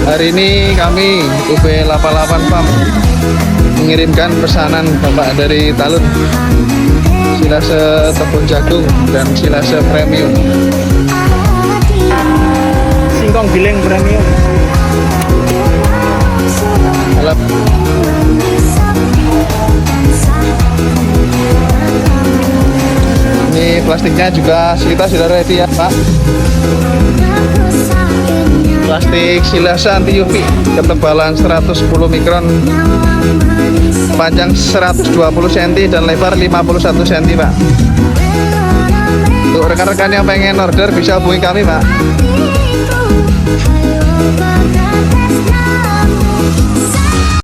Hari ini kami UB88 Farm mengirimkan pesanan Bapak dari Talun, silase tepung jagung dan silase premium. Singkong giling premium. Alap. Ini plastiknya juga kita sudah ready ya Pak. Plastik silase anti UV, ketebalan 110 mikron, panjang 120 cm dan lebar 51 cm Pak. Untuk rekan-rekan yang pengen order bisa hubungi kami Pak.